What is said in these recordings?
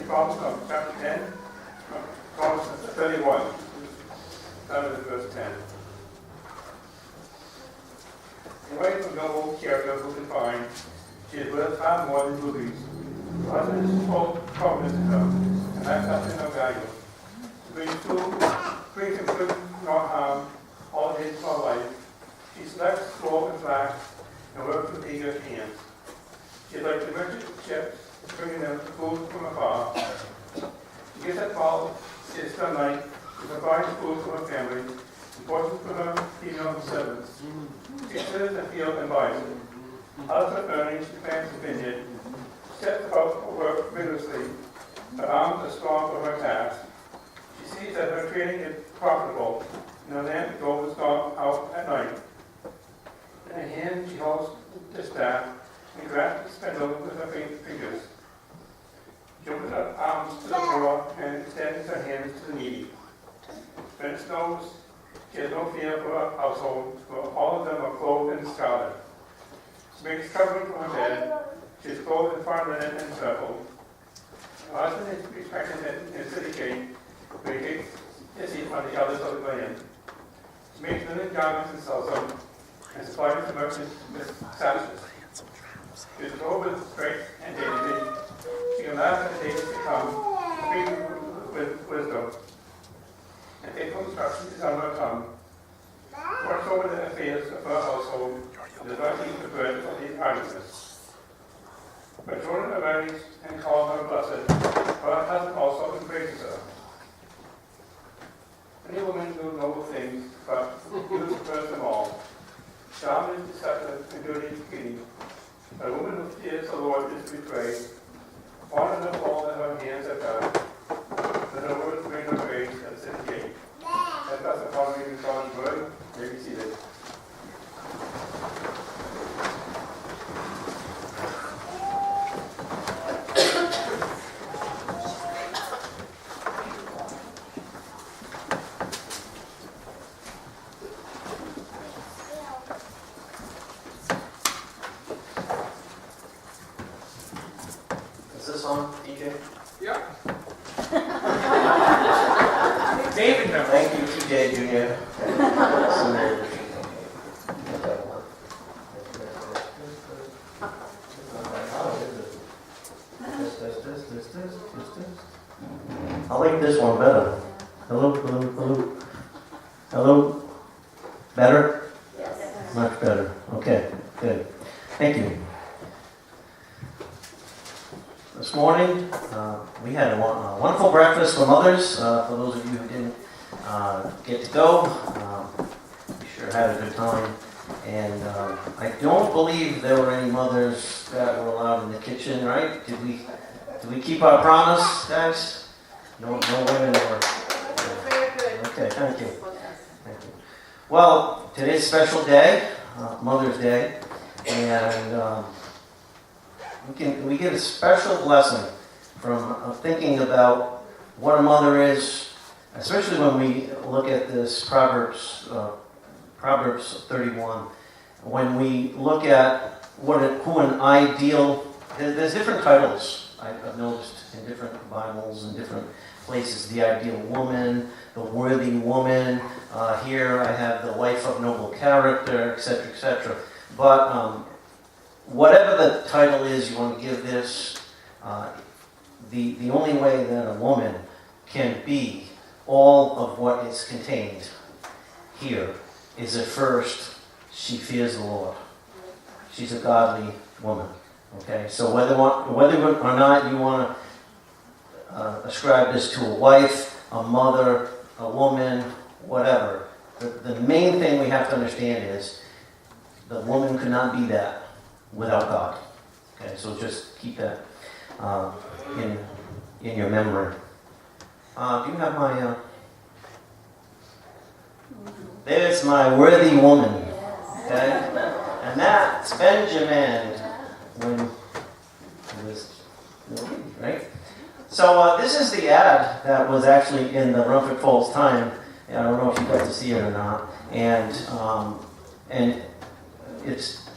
Proverbs of chapter 10, Proverbs 31, starting with verse 10. The wife of noble character who can find, she is worth far more than rubies. Her husband is full promise to her, and that's nothing of value. Brings him good nor harm all days of her life. She selects gold and flax and works with eager hands. She is like the merchant ships, bringing them food from afar. She gives at fall, she is still night, she provides food for her family, and portions for her female servants. She sits in the field and buys it. Out of her earnings, she plants a vineyard. She sets about her work vigorously. Her arms are strong for her task. She sees that her trading is profitable, and her lamp goes out at night. In her hand, she holds the staff and grasps the spindle with her fingers. She opens her arms to the poor and extends her hands to the needy. When it snows, she has no fear for her household, for all of them are clothed in scarlet. She makes covering for her bed. She is clothed in fine linen and purple. Her husband is respected in the city gate, where he takes his seat on the others of the land. She makes linen garments and sells them, and supplies the merchants with sashes. She is clothed with strength and dignity. She can laugh at the days to come, free with wisdom. And faithful instruction is on her tongue. Watch over the affairs of her household, and does not eat the bread of the idleness. Her children are raised and call her blessed. Her husband also embraces her. Many women do noble things, but youth prefers them all. Charm is deceptive and beauty is fleeting. A woman who fears the Lord is betrayed. Honor them all that her hands have done. Let her words bring her praise at the city gate. As thus the following is God's word, may be seated. Is this on, DJ? Yeah. David, no. Thank you, TJ Jr. I like this one better. Hello, hello, hello. Hello? Better? Yes. Much better. Okay, good. Thank you. This morning, we had a wonderful breakfast for mothers. For those of you who didn't get to go, we sure had a good time. And I don't believe there were any mothers that were allowed in the kitchen, right? Did we keep our promise, guys? No women were. Okay, thank you. Thank you. Well, today's a special day, Mother's Day, and we get a special blessing from thinking about what a mother is, especially when we look at this Proverbs 31. When we look at who an ideal, there's different titles I've noticed in different Bibles and different places. The ideal woman, the worthy woman. Here I have the wife of noble character, etc., etc. But whatever the title is you want to give this, the only way that a woman can be all of what is contained here is at first she fears the Lord. She's a godly woman. Okay, so whether or not you want to ascribe this to a wife, a mother, a woman, whatever, the main thing we have to understand is the woman could not be that without God. Okay, so just keep that in your memory. Do you have my? There's my worthy woman. Okay, and that's Benjamin when he was right. So this is the ad that was actually in the Rumford Falls Times. I don't know if you got to see it or not, and it's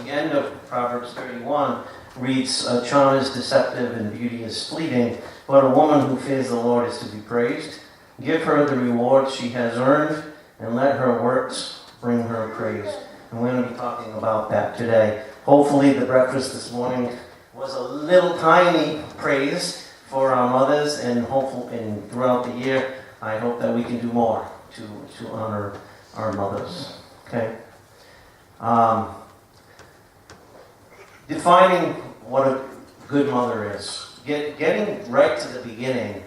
the end of Proverbs 31 reads, "Charm is deceptive and beauty is fleeting, but a woman who fears the Lord is to be praised. Give her the reward she has earned, and let her works bring her praise. And we're going to be talking about that today. Hopefully the breakfast this morning was a little tiny praise for our mothers, and throughout the year, I hope that we can do more to honor our mothers. Okay? Defining what a good mother is. Getting right to the beginning.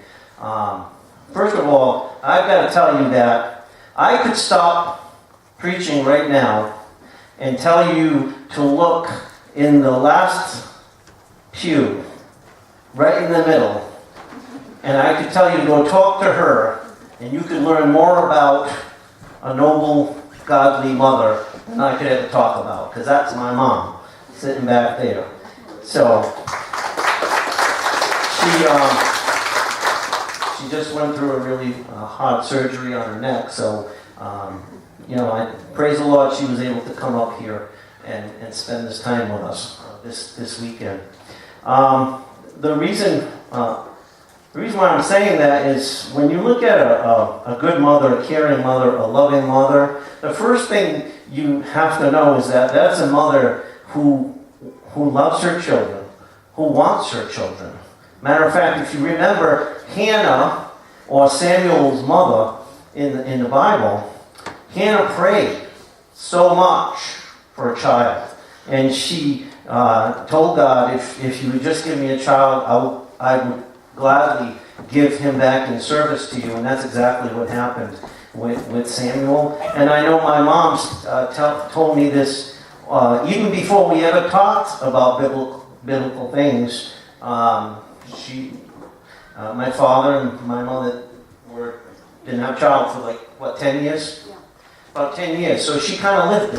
First of all, I've got to tell you that I could stop preaching right now and tell you to look in the last pew, right in the middle, and I could tell you to go talk to her, and you could learn more about a noble, godly mother than I could ever talk about, because that's my mom, sitting back there. So, she just went through a really hard surgery on her neck, so, I praise the Lord she was able to come up here and spend this time with us this weekend. The reason why I'm saying that is when you look at a good mother, a caring mother, a loving mother, the first thing you have to know is that that's a mother who loves her children, who wants her children. Matter of fact, if you remember Hannah, or Samuel's mother in the Bible, Hannah prayed so much for a child. And she told God, if you would just give me a child, I would gladly give him back in service to you. And that's exactly what happened with Samuel. And I know my mom told me this even before we ever talked about biblical things. My father and my mother didn't have a child for 10 years? Yeah. About 10 years. So she kind of lived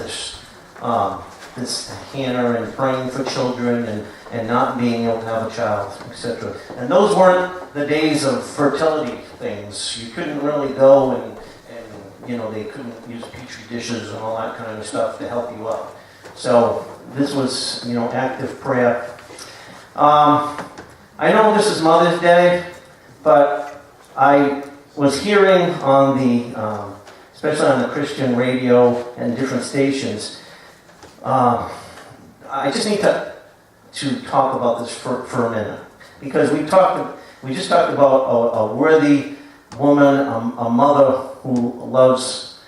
this Hannah and praying for children and not being able to have a child, etc. And those weren't the days of fertility things. You couldn't really go and they couldn't use petri dishes and all that kind of stuff to help you out. So this was, active prayer. I know this is Mother's Day, but I was hearing on especially on the Christian radio and different stations, I just need to talk about this for a minute, because we just talked about a worthy woman, a mother who loves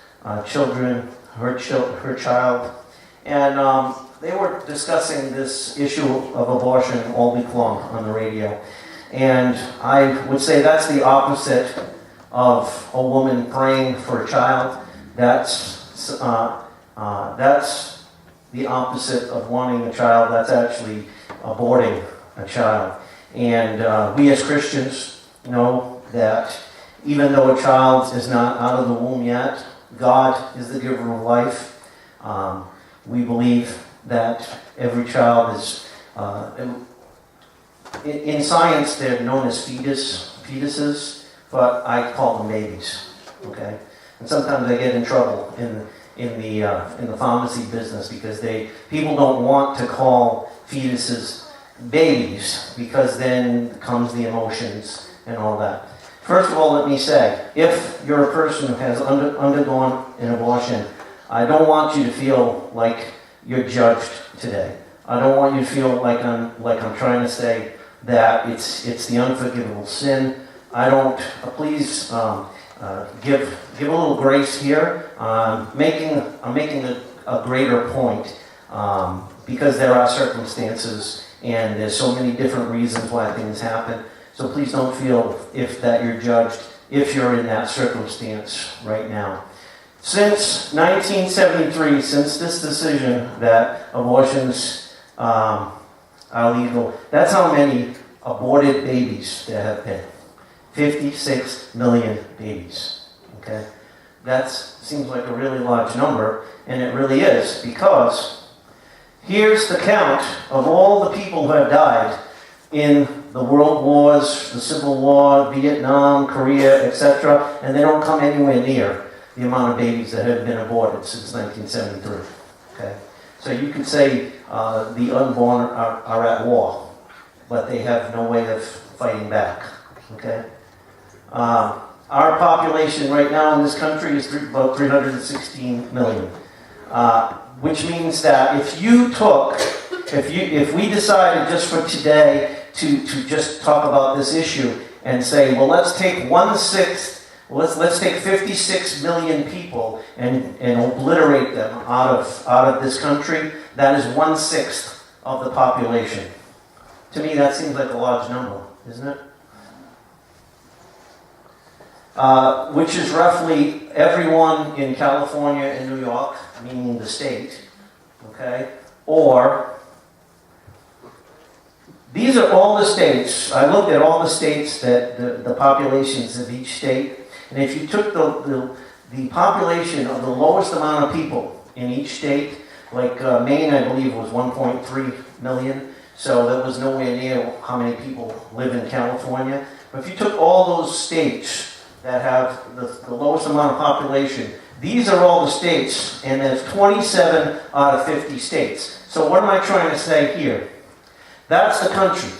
children, her child, and they were discussing this issue of abortion all week long on the radio. And I would say that's the opposite of a woman praying for a child. That's the opposite of wanting a child. That's actually aborting a child. And we as Christians know that even though a child is not out of the womb yet, God is the giver of life. We believe that every child is, in science they're known as fetuses, but I call them babies, okay? And sometimes I get in trouble in the pharmacy business because people don't want to call fetuses babies, because then comes the emotions and all that. First of all, let me say, if you're a person who has undergone an abortion, I don't want you to feel like you're judged today. I don't want you to feel like I'm trying to say that it's the unforgivable sin. I don't. Please give a little grace here. I'm making a greater point because there are circumstances and there's so many different reasons why things happen. So please don't feel that you're judged if you're in that circumstance right now. Since 1973, since this decision that abortions are legal, that's how many aborted babies there have been. 56 million babies. Okay? That seems like a really large number, and it really is, because here's the count of all the people who have died in the world wars, the Civil War, Vietnam, Korea, etc., and they don't come anywhere near the amount of babies that have been aborted since 1973. Okay? So you could say the unborn are at war, but they have no way of fighting back. okay? Our population right now in this country is about 316 million, which means that if we decided just for today to just talk about this issue and say, well, let's take 1/6, let's take 56 million people and obliterate them out of this country, that is 1/6 of the population. To me, that seems like a large number, isn't it? Which is roughly everyone in California and New York, meaning the state, okay? Or, these are all the states. I looked at all the states, that the populations of each state, and if you took the population of the lowest amount of people in each state, like Maine, I believe, was 1.3 million, so that was nowhere near how many people live in California. But if you took all those states that have the lowest amount of population, these are all the states, and there's 27 out of 50 states. So what am I trying to say here? That's the country,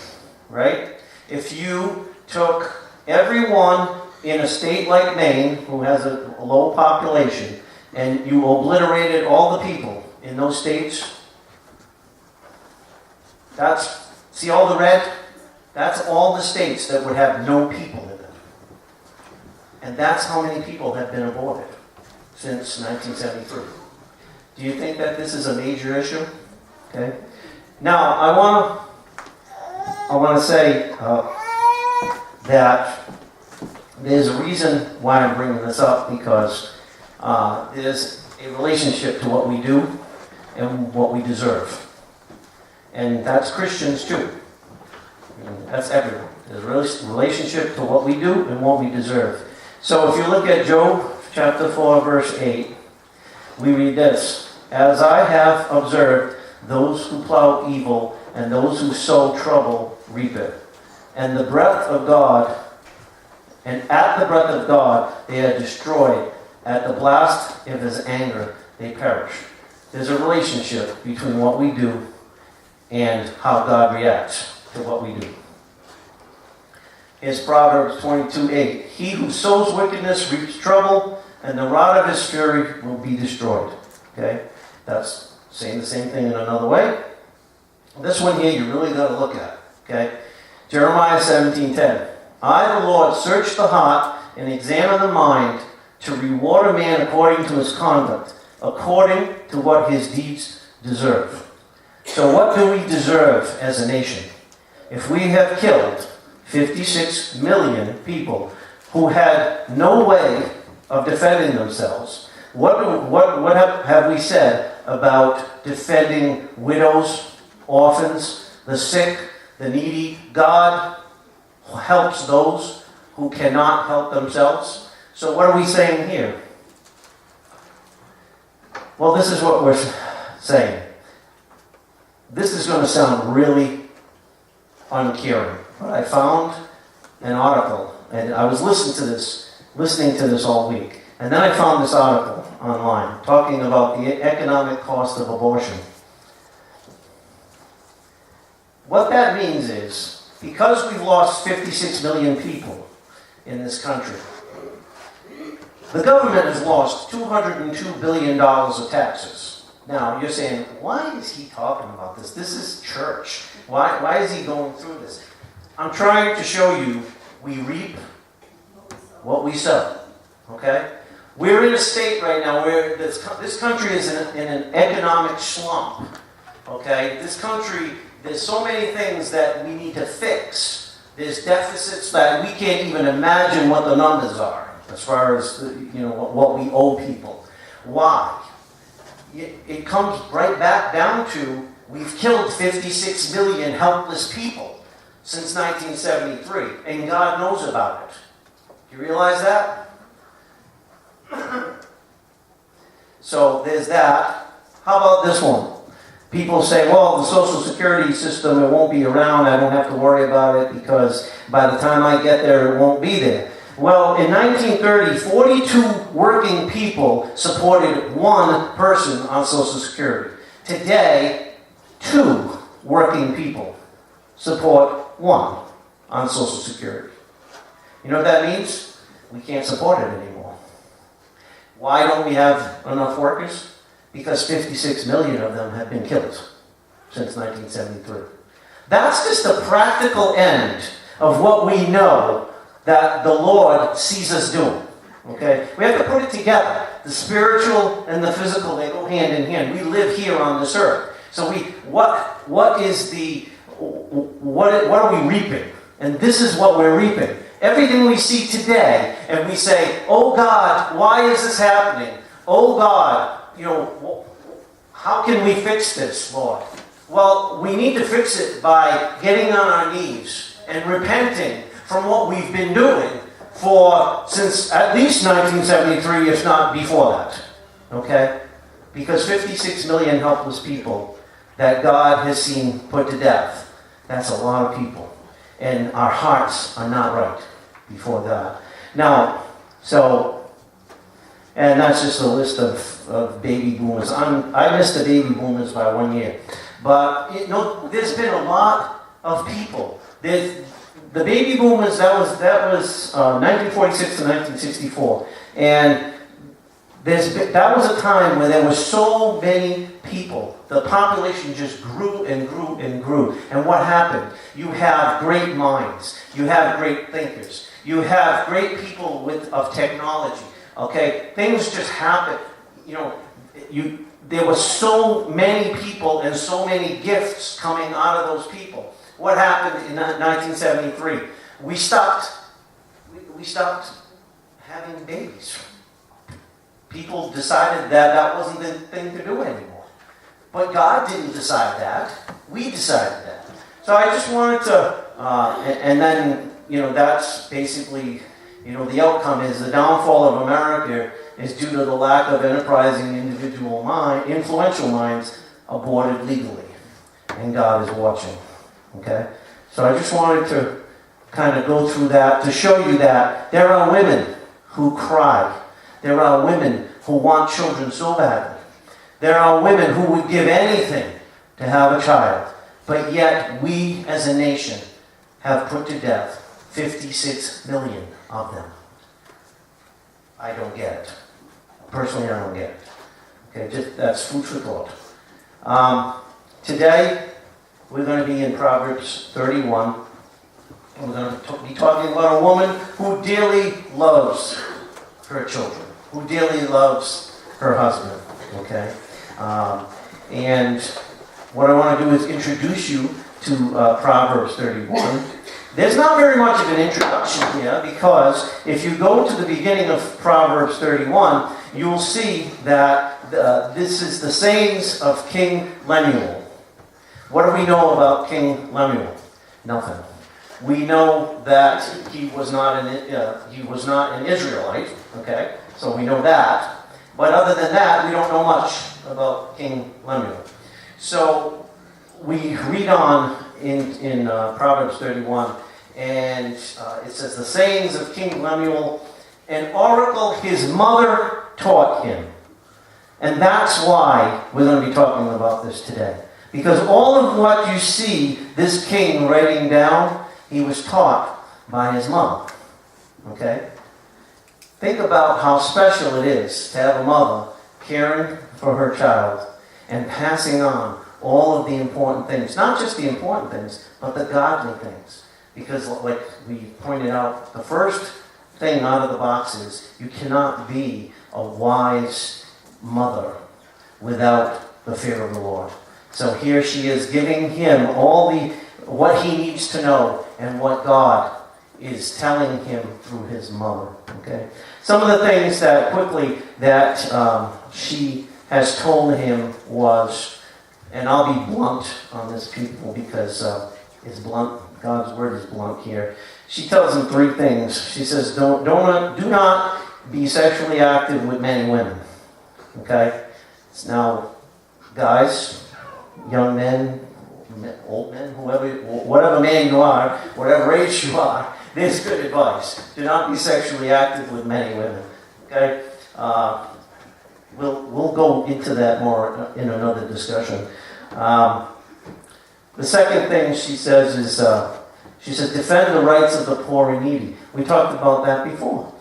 right? If you took everyone in a state like Maine, who has a low population, and you obliterated all the people in those states, see all the red? That's all the states that would have no people in them. And that's how many people have been aborted since 1973. Do you think that this is a major issue? Okay. Now, I want to say that there's a reason why I'm bringing this up, because there's a relationship to what we do and what we deserve. And that's Christians too. That's everyone. There's a relationship to what we do and what we deserve. So if you look at Job chapter 4, verse 8, we read this: "As I have observed, those who plow evil and those who sow trouble reap it. And at the breath of God, they are destroyed. At the blast of his anger, they perish." There's a relationship between what we do and how God reacts to what we do. Here's Proverbs 22:8. "He who sows wickedness reaps trouble, and the rod of his fury will be destroyed." Okay? That's saying the same thing in another way. This one here you really got to look at. Okay? Jeremiah 17:10. "I, the Lord, search the heart and examine the mind to reward a man according to his conduct, according to what his deeds deserve." So what do we deserve as a nation? If we have killed 56 million people who had no way of defending themselves, what have we said about defending widows, orphans, the sick, the needy? God helps those who cannot help themselves. So what are we saying here? Well, this is what we're saying. This is going to sound really uncaring, but I found an article, and I was listening to this all week, and then I found this article online talking about the economic cost of abortion. What that means is, because we've lost 56 million people in this country, the government has lost $202 billion of taxes. Now, you're saying, why is he talking about this? This is church. Why is he going through this? I'm trying to show you we reap what we sow. Okay? We're in a state right now where this country is in an economic slump. Okay? This country, there's so many things that we need to fix. There's deficits that we can't even imagine what the numbers are as far as what we owe people. Why? It comes right back down to we've killed 56 million helpless people since 1973, and God knows about it. Do you realize that? So there's that. How about this one? People say, well, the Social Security system, it won't be around. I don't have to worry about it because by the time I get there, it won't be there. Well, in 1930, 42 working people supported one person on Social Security. Today, 2 working people support one on Social Security. You know what that means? We can't support it anymore. Why don't we have enough workers? Because 56 million of them have been killed since 1973. That's just the practical end of what we know that the Lord sees us doing. Okay? We have to put it together. The spiritual and the physical, they go hand in hand. We live here on this earth. So what are we reaping? And this is what we're reaping. Everything we see today, and we say, oh God, why is this happening? Oh God, how can we fix this, Lord? Well, we need to fix it by getting on our knees and repenting from what we've been doing since at least 1973, if not before that. Okay? Because 56 million helpless people that God has seen put to death, that's a lot of people. And our hearts are not right before God. Now, and that's just a list of baby boomers. I missed the baby boomers by 1 year. But, there's been a lot of people. The baby boomers, that was 1946 to 1964. And that was a time where there were so many people. The population just grew and grew and grew. And what happened? You have great minds. You have great thinkers. You have great people of technology. Okay? Things just happen. There were so many people and so many gifts coming out of those people. What happened in 1973? We stopped having babies. People decided that wasn't the thing to do anymore. But God didn't decide that. We decided that. So I just wanted to, and then, that's basically, the outcome is the downfall of America is due to the lack of enterprising influential minds aborted legally. And God is watching. Okay? So I just wanted to kind of go through that to show you that there are women who cry. There are women who want children so badly. There are women who would give anything to have a child. But yet we as a nation have put to death 56 million of them. I don't get it. Personally, I don't get it. Okay, that's food for thought. Today, we're going to be in Proverbs 31. We're going to be talking about a woman who dearly loves her children, who dearly loves her husband. Okay? And what I want to do is introduce you to Proverbs 31. There's not very much of an introduction here because if you go to the beginning of Proverbs 31, you'll see that this is the sayings of King Lemuel. What do we know about King Lemuel? Nothing. We know that he was not an Israelite. Okay, so we know that. But other than that, we don't know much about King Lemuel. So we read on in Proverbs 31, and it says, the sayings of King Lemuel, an oracle his mother taught him. And that's why we're going to be talking about this today. Because all of what you see this king writing down, he was taught by his mother. Okay? Think about how special it is to have a mother caring for her child and passing on all of the important things. Not just the important things, but the godly things. Because like we pointed out, the first thing out of the box is you cannot be a wise mother without the fear of the Lord. So here she is giving him what he needs to know and what God is telling him through his mother. Okay? Some of the things that she has told him was, and I'll be blunt on this, people, because it's blunt. God's word is blunt here. She tells him three things. She says, do not be sexually active with many women. Okay? Now, guys, young men, old men, whatever man you are, whatever age you are, there's good advice. Do not be sexually active with many women. Okay? We'll go into that more in another discussion. The second thing she says is, she says, defend the rights of the poor and needy. We talked about that before.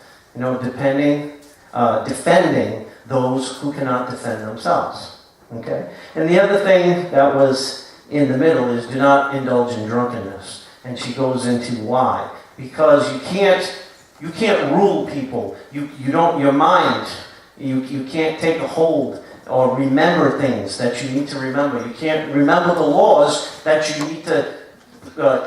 Defending those who cannot defend themselves. Okay? And the other thing that was in the middle is do not indulge in drunkenness. And she goes into why. Because you can't rule people. You don't, your mind, you can't take a hold or remember things that you need to remember. You can't remember the laws that you need to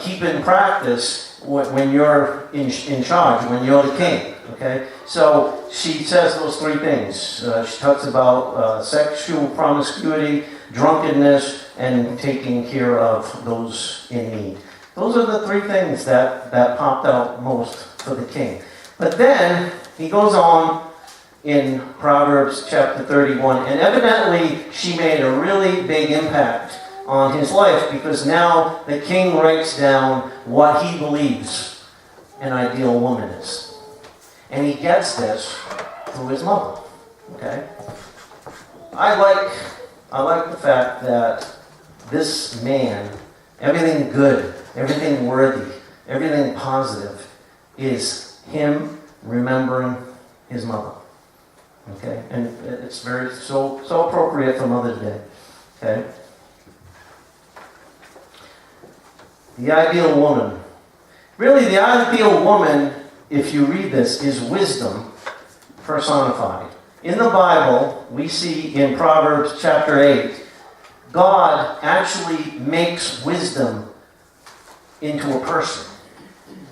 keep in practice when you're in charge, when you're the king. Okay? So she says those three things. She talks about sexual promiscuity, drunkenness, and taking care of those in need. Those are the three things that popped out most for the king. But then he goes on in Proverbs chapter 31, and evidently she made a really big impact on his life, because now the king writes down what he believes an ideal woman is. And he gets this through his mother. Okay? I like the fact that this man, everything good, everything worthy, everything positive is him remembering his mother. Okay? And it's very so appropriate for Mother's Day. Okay? The ideal woman. Really, the ideal woman, if you read this, is wisdom personified. In the Bible, we see in Proverbs chapter 8, God actually makes wisdom into a person.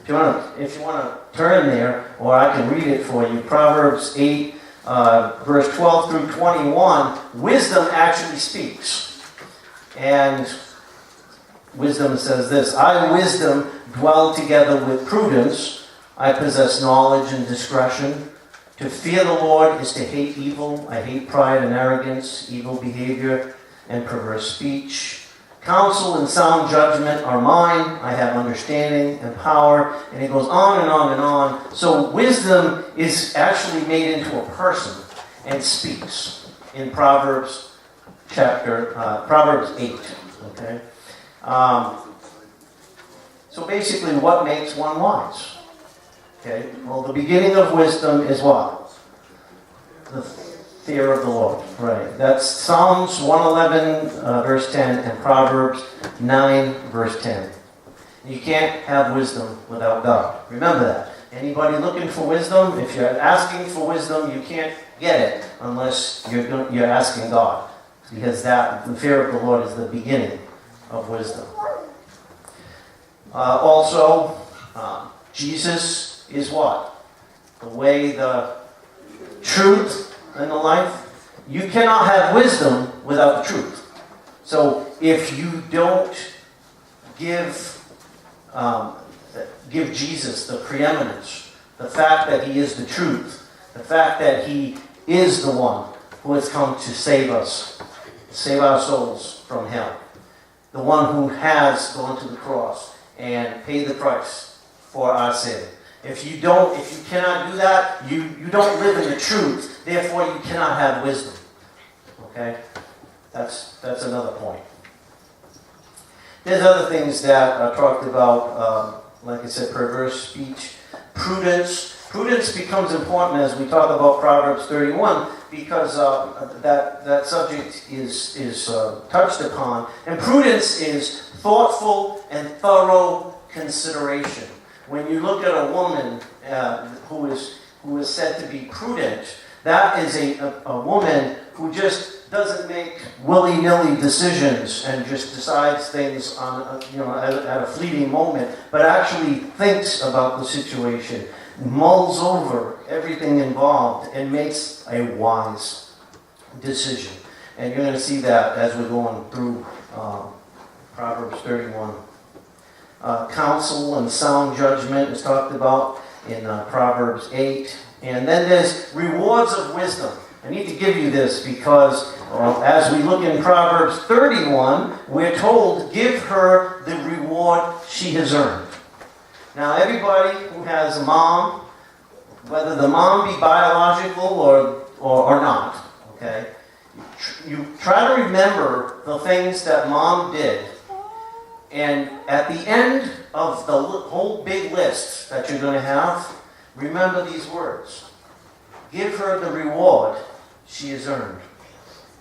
If you want to turn there, or I can read it for you, Proverbs 8, verse 12 through 21, wisdom actually speaks. And wisdom says this: I, wisdom, dwell together with prudence. I possess knowledge and discretion. To fear the Lord is to hate evil. I hate pride and arrogance, evil behavior, and perverse speech. Counsel and sound judgment are mine. I have understanding and power. And it goes on and on and on. So wisdom is actually made into a person and speaks in Proverbs 8. Okay. So basically, what makes one wise? Okay. Well, the beginning of wisdom is what? The fear of the Lord. Right. That's Psalms 111, verse 10, and Proverbs 9, verse 10. You can't have wisdom without God. Remember that. Anybody looking for wisdom, if you're asking for wisdom, you can't get it unless you're asking God. Because the fear of the Lord is the beginning of wisdom. Also, Jesus is what? The way, the truth, and the life. You cannot have wisdom without the truth. So if you don't give Jesus the preeminence, the fact that he is the truth, the fact that he is the one who has come to save us, save our souls from hell, the one who has gone to the cross and paid the price for our sin. If you cannot do that, you don't live in the truth. Therefore, you cannot have wisdom. Okay? That's another point. There's other things that are talked about, like I said, perverse speech, prudence. Prudence becomes important as we talk about Proverbs 31 because that subject is touched upon. And prudence is thoughtful and thorough consideration. When you look at a woman who is said to be prudent, that is a woman who just doesn't make willy-nilly decisions and just decides things on at a fleeting moment, but actually thinks about the situation, mulls over everything involved, and makes a wise decision. And you're going to see that as we're going through Proverbs 31. Counsel and sound judgment is talked about in Proverbs 8. And then there's rewards of wisdom. I need to give you this because as we look in Proverbs 31, we're told, give her the reward she has earned. Now, everybody who has a mom, whether the mom be biological or not, okay, you try to remember the things that mom did And at the end of the whole big list that you're going to have, remember these words. Give her the reward she has earned,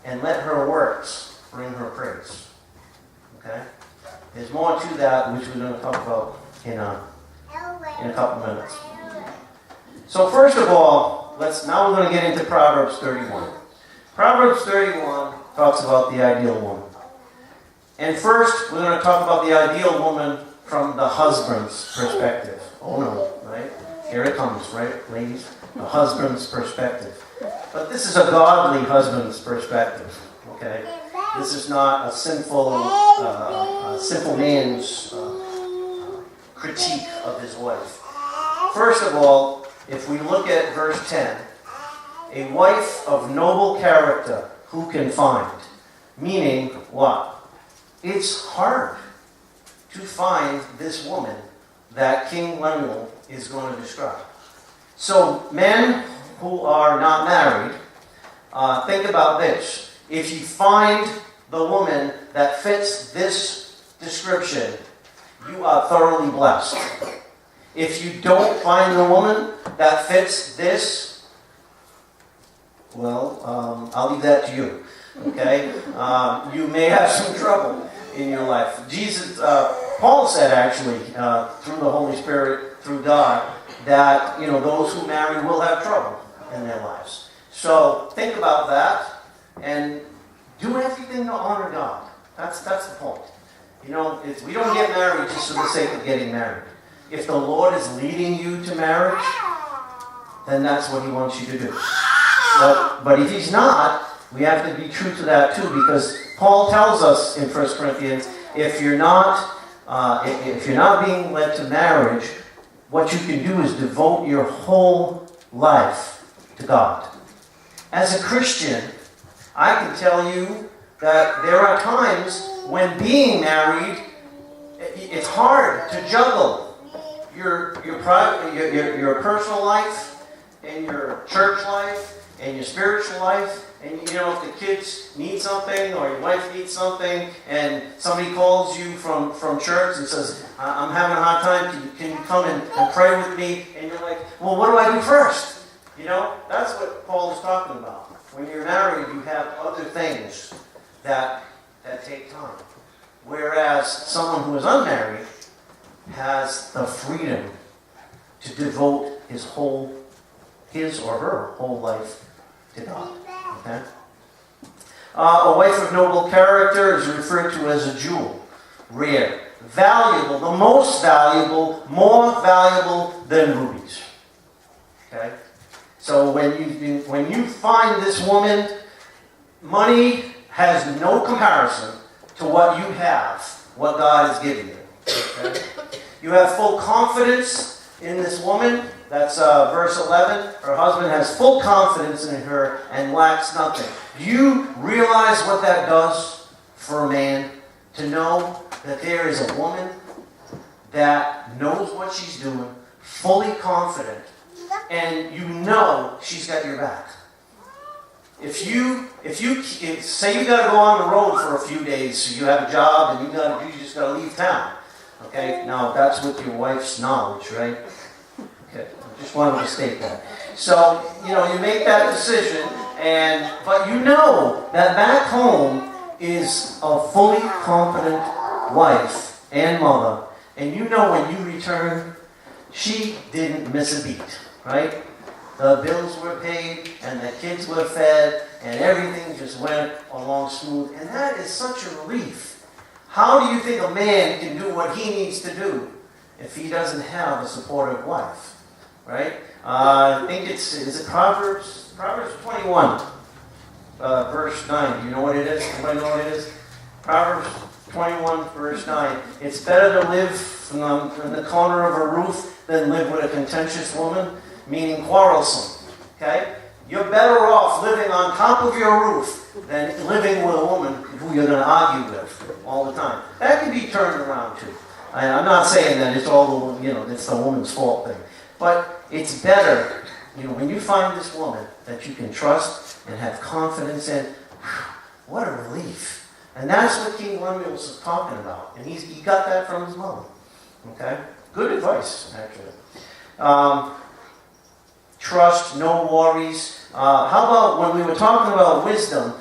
and let her works bring her praise. Okay? There's more to that, which we're going to talk about in a couple minutes. So first of all, now we're going to get into Proverbs 31. Proverbs 31 talks about the ideal woman. And first, we're going to talk about the ideal woman from the husband's perspective. Oh no, right? Here it comes, right, ladies? The husband's perspective. But this is a godly husband's perspective, okay? This is not a sinful man's critique of his wife. First of all, if we look at verse 10, a wife of noble character who can find? Meaning what? It's hard to find this woman that King Lemuel is going to describe. So men who are not married, think about this. If you find the woman that fits this description, you are thoroughly blessed. If you don't find the woman that fits this, well, I'll leave that to you. Okay? You may have some trouble in your life. Paul said actually, through the Holy Spirit, through God, that those who marry will have trouble in their lives. So think about that and do everything to honor God. That's the point. We don't get married just for the sake of getting married. If the Lord is leading you to marriage, then that's what He wants you to do. But if He's not, we have to be true to that too, because Paul tells us in 1 Corinthians, if you're not being led to marriage, what you can do is devote your whole life to God. As a Christian, I can tell you that there are times when being married, it's hard to juggle your personal life and your church life and your spiritual life. And if the kids need something or your wife needs something and somebody calls you from church and says, I'm having a hard time, can you come and pray with me? And you're like, well, what do I do first? That's what Paul is talking about. When you're married, you have other things that take time. Whereas someone who is unmarried has the freedom to devote his or her whole life to God. Okay? A wife of noble character is referred to as a jewel, rare, valuable, the most valuable, more valuable than rubies. Okay? So when you find this woman, money has no comparison to what you have, what God has given you. Okay? You have full confidence in this woman. That's verse 11. Her husband has full confidence in her and lacks nothing. Do you realize what that does for a man? To know that there is a woman that knows what she's doing, fully confident, and she's got your back. If you say you got to go on the road for a few days, so you have a job and you just got to leave town. Okay, now that's with your wife's knowledge, right? Okay, I just wanted to state that. So, you make that decision, but that back home is a fully confident wife and mother, and when you return, she didn't miss a beat, right? The bills were paid, and the kids were fed, and everything just went along smooth, and that is such a relief. How do you think a man can do what he needs to do if he doesn't have a supportive wife? Right? I think is it Proverbs 21, verse 9. Do you know what it is? Anybody know what it is? Proverbs 21, verse 9. It's better to live in the corner of a roof than live with a contentious woman, meaning quarrelsome. Okay? You're better off living on top of your roof than living with a woman who you're going to argue with all the time. That can be turned around too. I'm not saying that it's all it's the woman's fault thing, but it's better, when you find this woman that you can trust and have confidence in. What a relief! And that's what King Lemuel's is talking about. And he got that from his mom. Okay? Good advice, actually. Trust, no worries. How about when we were talking about wisdom,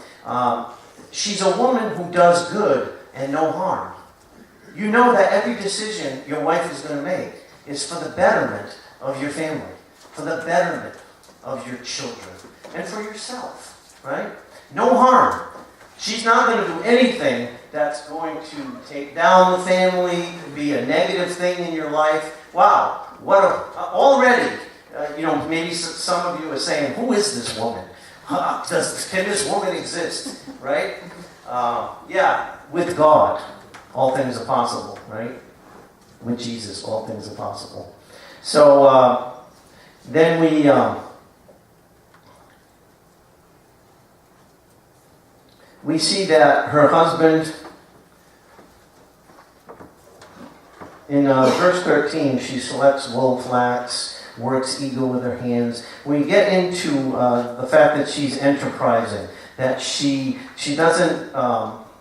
she's a woman who does good and no harm. You know that every decision your wife is going to make is for the betterment of your family, for the betterment of your children, and for yourself, right? No harm. She's not going to do anything that's going to take down the family, be a negative thing in your life. Wow, already, maybe some of you are saying, who is this woman? Can this woman exist, right? Yeah, with God, all things are possible, right? With Jesus, all things are possible. So then we see that her husband, in verse 13, she selects wool, flax, works eagle with her hands. We get into the fact that she's enterprising, that she doesn't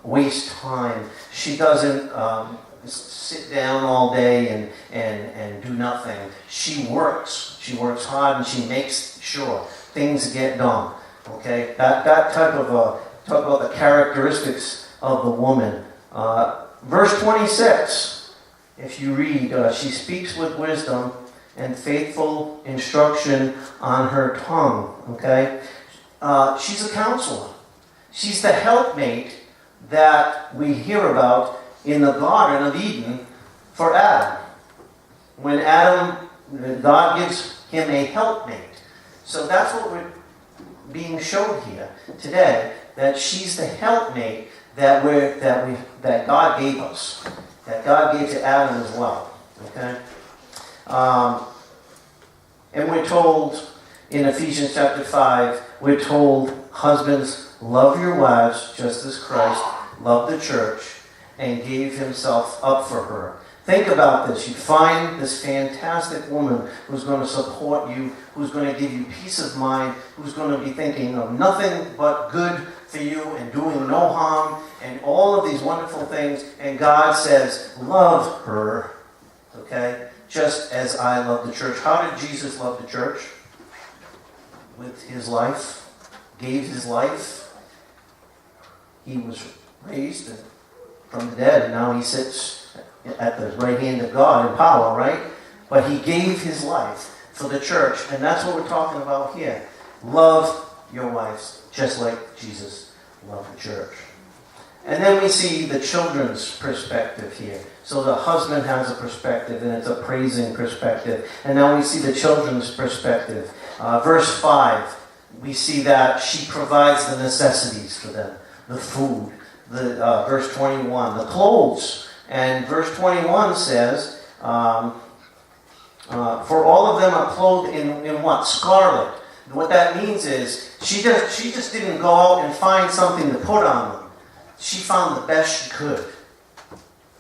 waste time. She doesn't sit down all day and do nothing. She works. She works hard and she makes sure things get done. Okay, that type of talk about the characteristics of the woman. Verse 26, if you read, she speaks with wisdom and faithful instruction on her tongue. Okay, she's a counselor. She's the helpmate that we hear about in the Garden of Eden for Adam. When God gives him a helpmate. So that's what we're being shown here today, that she's the helpmate that God gave us, that God gave to Adam as well. Okay, and we're told in Ephesians chapter 5, we're told, husbands, love your wives just as Christ loved the church and gave himself up for her. Think about this. You find this fantastic woman who's going to support you, who's going to give you peace of mind, who's going to be thinking of nothing but good for you and doing no harm and all of these wonderful things. And God says, love her, okay, just as I love the church. How did Jesus love the church? With his life, gave his life. He was raised from the dead, and now he sits at the right hand of God in power, right? But he gave his life for the church, and that's what we're talking about here. Love your wives, just like Jesus loved the church. And then we see the children's perspective here. So the husband has a perspective, and it's a praising perspective. And now we see the children's perspective. Verse 5, we see that she provides the necessities for them, the food. Verse 21, the clothes. And verse 21 says, for all of them are clothed in what? Scarlet. And what that means is, she just didn't go out and find something to put on them. She found the best she could.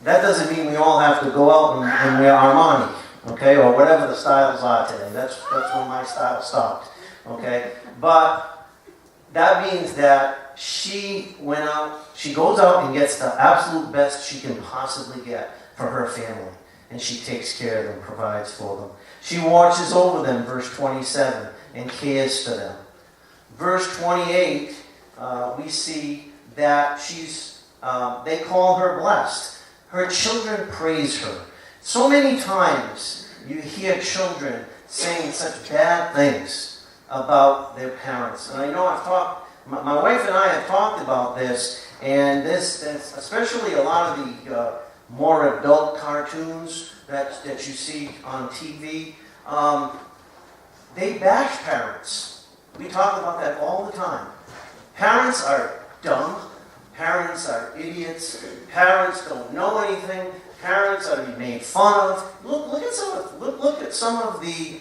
That doesn't mean we all have to go out and wear Armani, okay, or whatever the styles are today. That's when my style stopped, okay. But that means that she went out, she goes out and gets the absolute best she can possibly get for her family. And she takes care of them, provides for them. She watches over them, verse 27, and cares for them. Verse 28, we see that they call her blessed. Her children praise her. So many times you hear children saying such bad things about their parents. And I know my wife and I have talked about this, and this especially a lot of the more adult cartoons that you see on TV, they bash parents. We talk about that all the time. Parents are dumb. Parents are idiots. Parents don't know anything. Parents are to be made fun of. Look at some of the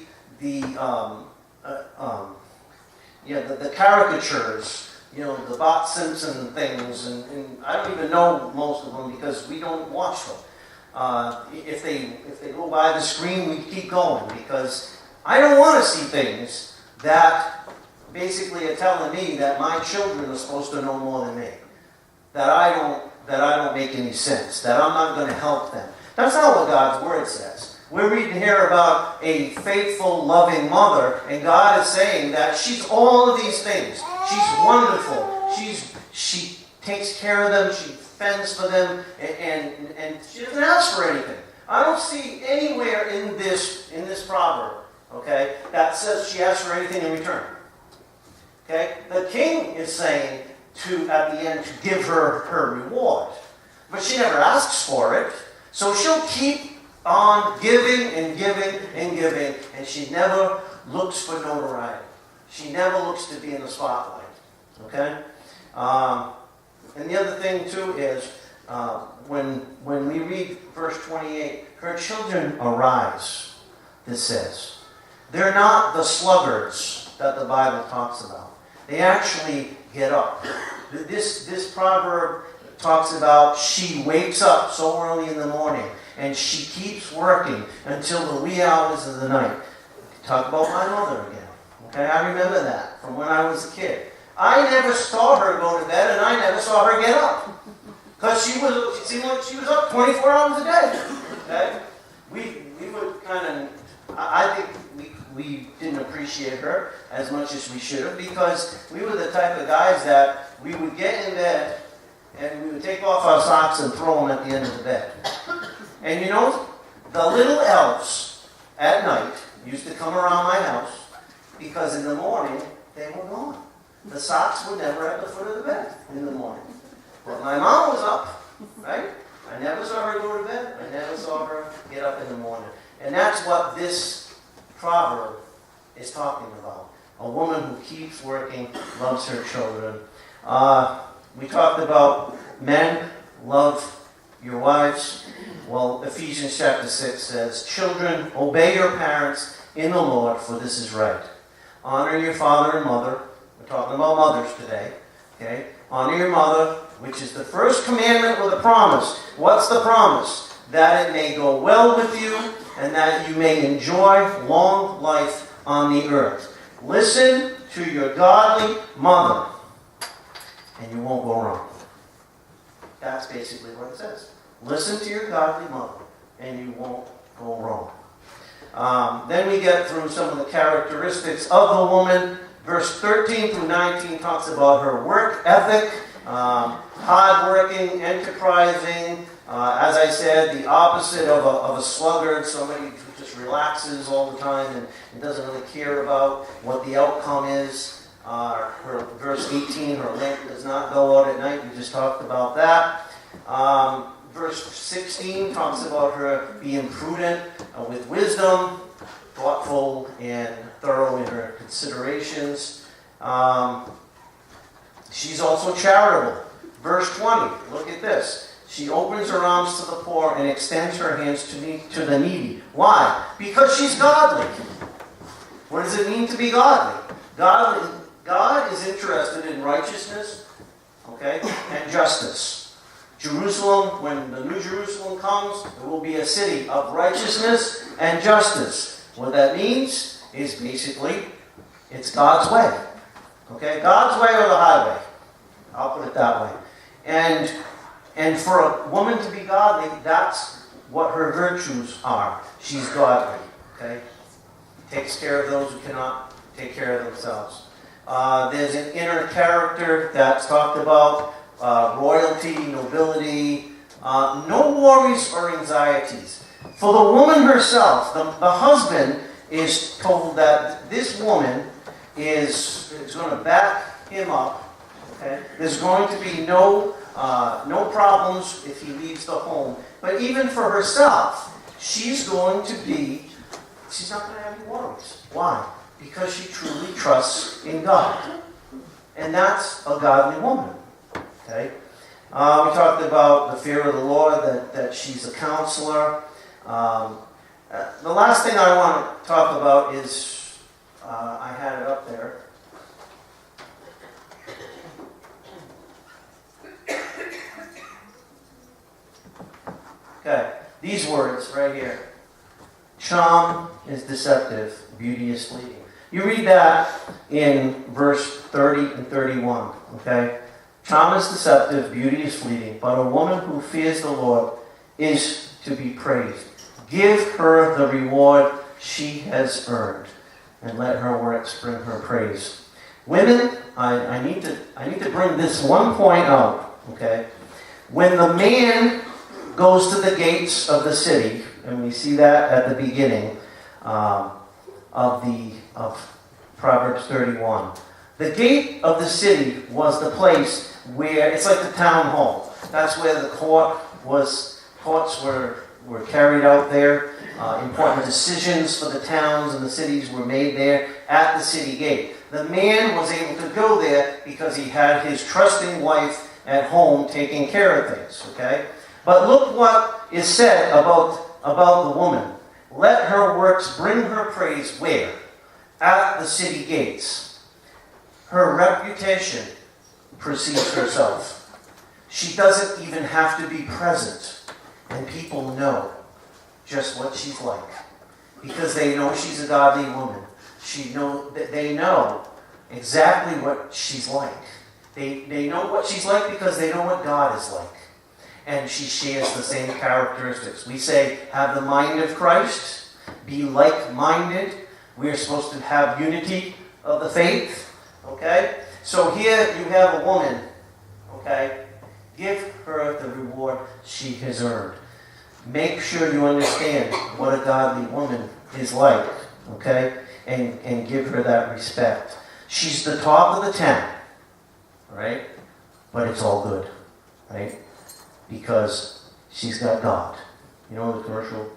caricatures. You know, the Bart Simpson things, and I don't even know most of them because we don't watch them. If they go by the screen, we keep going because I don't want to see things that basically are telling me that my children are supposed to know more than me. that I don't make any sense, that I'm not going to help them. That's not what God's word says. We're reading here about a faithful, loving mother, and God is saying that she's all of these things. She's wonderful. She takes care of them. She fends for them, and she doesn't ask for anything. I don't see anywhere in this proverb, okay, that says she asks for anything in return. Okay, the king is saying at the end to give her reward, but she never asks for it, so she'll keep on giving and giving and giving, and she never looks for notoriety. She never looks to be in the spotlight. Okay? And the other thing too is when we read verse 28, her children arise, this says. They're not the sluggards that the Bible talks about. They actually get up. This proverb talks about she wakes up so early in the morning and she keeps working until the wee hours of the night. Talk about my mother again. Okay, I remember that from when I was a kid. I never saw her go to bed, and I never saw her get up. Because it seemed like she was up 24 hours a day. Okay? We would kind of, I think we didn't appreciate her as much as we should have, because we were the type of guys that we would get in bed, and we would take off our socks and throw them at the end of the bed. And you know, the little elves at night used to come around my house, because in the morning, they were gone. The socks were never at the foot of the bed in the morning. But my mom was up, right? I never saw her go to bed. I never saw her get up in the morning. And that's what this proverb is talking about. A woman who keeps working, loves her children. We talked about men, love your wives. Well, Ephesians chapter 6 says, children, obey your parents in the Lord, for this is right. Honor your father and mother. We're talking about mothers today. Okay? Honor your mother, which is the first commandment with a promise. What's the promise? That it may go well with you and that you may enjoy long life on the earth. Listen to your godly mother and you won't go wrong. That's basically what it says. Listen to your godly mother and you won't go wrong. Then we get through some of the characteristics of the woman. Verse 13 through 19 talks about her work ethic, hardworking, enterprising. As I said, the opposite of a sluggard, somebody who just relaxes all the time and doesn't really care about what the outcome is. Her verse 18, her lamp does not go out at night. We just talked about that. Verse 16 talks about her being prudent with wisdom, thoughtful and thorough in her considerations. She's also charitable. Verse 20, look at this. She opens her arms to the poor and extends her hands to the needy. Why? Because she's godly. What does it mean to be godly? God is interested in righteousness, okay, and justice. Jerusalem, when the New Jerusalem comes, it will be a city of righteousness and justice. What that means is basically, it's God's way. Okay? God's way or the highway. I'll put it that way. And for a woman to be godly, that's what her virtues are. She's godly. Okay? Takes care of those who cannot take care of themselves. There's an inner character that's talked about. Royalty, nobility, no worries or anxieties. For the woman herself, the husband is told that this woman is going to back him up. Okay? There's going to be no problems if he leaves the home. But even for herself, she's not going to have any worries. Why? Because she truly trusts in God. And that's a godly woman. Okay? We talked about the fear of the Lord, that she's a counselor. The last thing I want to talk about is, I had it up there. Okay, these words right here. Charm is deceptive, beauty is fleeting. You read that in verse 30 and 31, okay? Charm is deceptive, beauty is fleeting, but a woman who fears the Lord is to be praised. Give her the reward she has earned, and let her works bring her praise. Women, I need to bring this one point out, okay? When the man goes to the gates of the city, and we see that at the beginning of Proverbs 31. The gate of the city was the place where, it's like the town hall. That's where the courts were carried out there. Important decisions for the towns and the cities were made there at the city gate. The man was able to go there because he had his trusting wife at home taking care of things, okay? But look what is said about the woman. Let her works bring her praise where? At the city gates. Her reputation precedes herself. She doesn't even have to be present, and people know just what she's like, because they know she's a godly woman. They know exactly what she's like. They know what she's like because they know what God is like. And she shares the same characteristics. We say, have the mind of Christ, be like-minded. We're supposed to have unity of the faith, okay? So here you have a woman, okay? Give her the reward she has earned. Make sure you understand what a godly woman is like, okay? And give her that respect. She's the top of the town, right? But it's all good, right? Because she's got God. You know the commercial,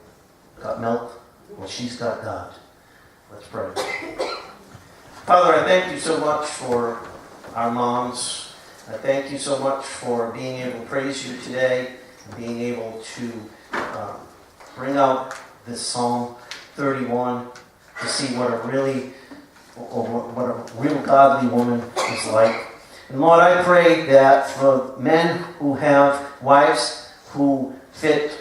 got milk? Well, she's got God. Let's pray. Father, I thank you so much for our moms. I thank you so much for being able to praise you today, and being able to bring out this Psalm 31 to see what a real godly woman is like. And Lord, I pray that for men who have wives who fit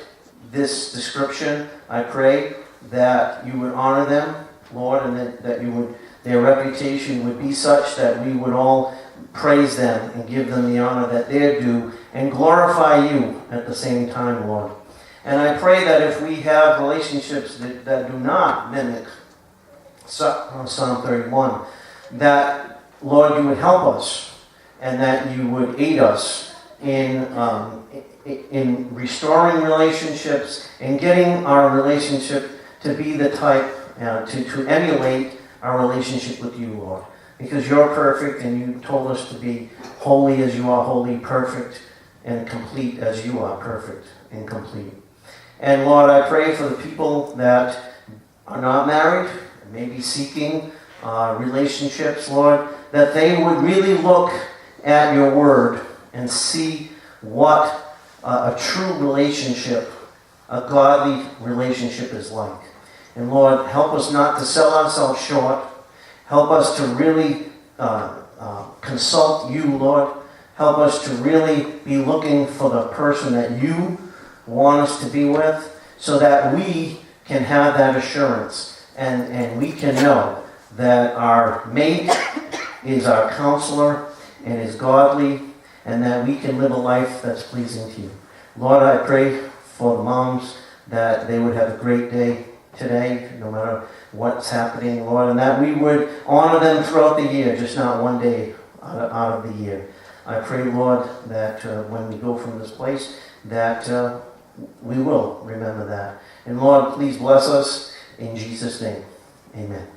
this description, I pray that you would honor them, Lord, and that their reputation would be such that we would all praise them and give them the honor that they're due and glorify you at the same time, Lord. And I pray that if we have relationships that do not mimic Psalm 31, that, Lord, you would help us and that you would aid us in restoring relationships and getting our relationship to be the type, to emulate our relationship with you, Lord. Because you're perfect and you told us to be holy as you are holy, perfect and complete as you are perfect and complete. And Lord, I pray for the people that are not married, maybe seeking relationships, Lord, that they would really look at your word and see what a true relationship, a godly relationship is like. And Lord, help us not to sell ourselves short. Help us to really consult you, Lord. Help us to really be looking for the person that you want us to be with, so that we can have that assurance and we can know that our mate is our counselor and is godly, and that we can live a life that's pleasing to you. Lord, I pray for the moms that they would have a great day today, no matter what's happening, Lord, and that we would honor them throughout the year, just not one day out of the year. I pray, Lord, that when we go from this place, that we will remember that. And Lord, please bless us in Jesus' name. Amen.